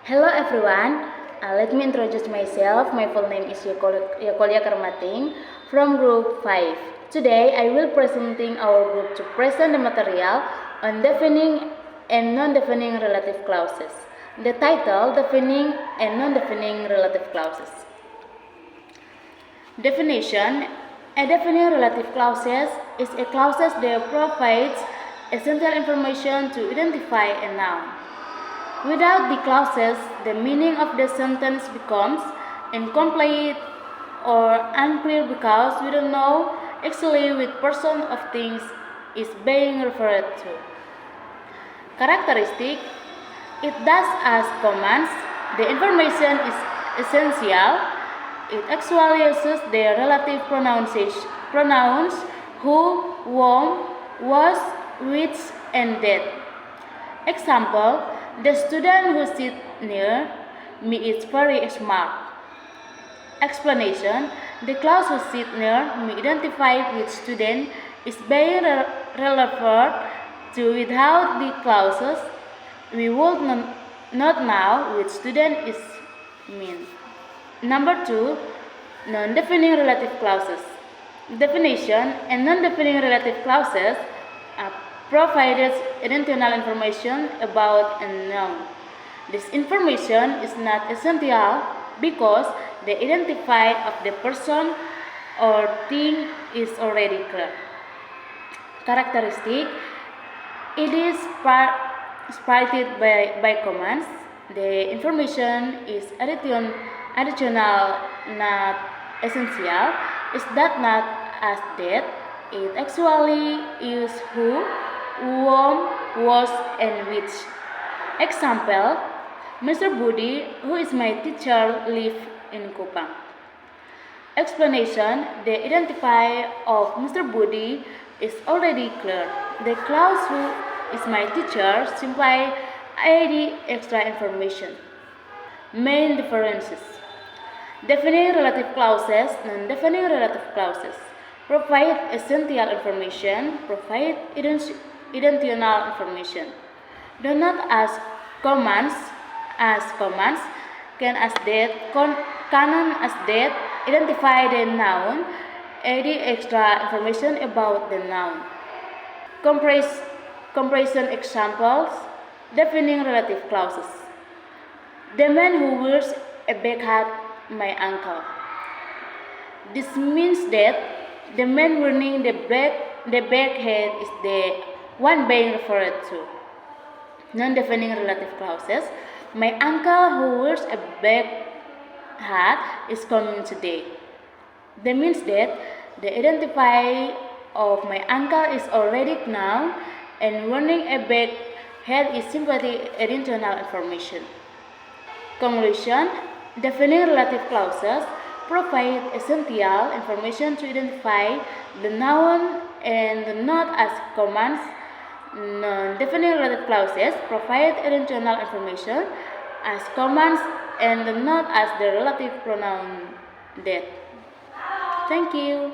Hello everyone, let me introduce myself. My full name is Yakolia Karmating from Group 5. Today I will presenting our group to present the material on defining and non-defining relative clauses. The title, Defining and Non-Defining Relative Clauses. Definition: a defining relative clauses is a clauses that provides essential information to identify a noun. Without the clauses, the meaning of the sentence becomes incomplete or unclear because we don't know actually which person of things is being referred to. Characteristic: it does as commands, the information is essential, it actually uses the relative pronouns who, whom, was, which, and that. Example: the student who sits near me is very smart. Explanation: the clause who sits near me identifies which student is being referred to. Without the clauses, we would not know which student is meant. Number 2. Non-defining relative clauses. Definition: and non-defining relative clauses provides additional information about a noun. This information is not essential because the identifier of the person or thing is already clear. Characteristic: it is separated by commands. The information is additional, not essential. Is that not as that? It actually is who, whom, was, and which. Example: Mr. Budi, who is my teacher, lives in Kupang. Explanation: the identifier of Mr. Budi is already clear. The clause who is my teacher simply adds extra information. Main differences: defining relative clauses, non-defining relative clauses. Provide essential information, provide additional information. Do not ask commands, can as that, canon as that, identify the noun, add extra information about the noun. Comparison examples: defining relative clauses. The man who wears a big hat, my uncle. This means that the man wearing the big hat is the one being referred to. Non-defining relative clauses: my uncle who wears a big hat is coming today. That means that the identifier of my uncle is already known, and wearing a big hat is simply additional information. Conclusion: defining relative clauses provide essential information to identify the noun and the not as commands. Non-defining relative clauses provide additional information as commands and not as the relative pronoun that. Thank you.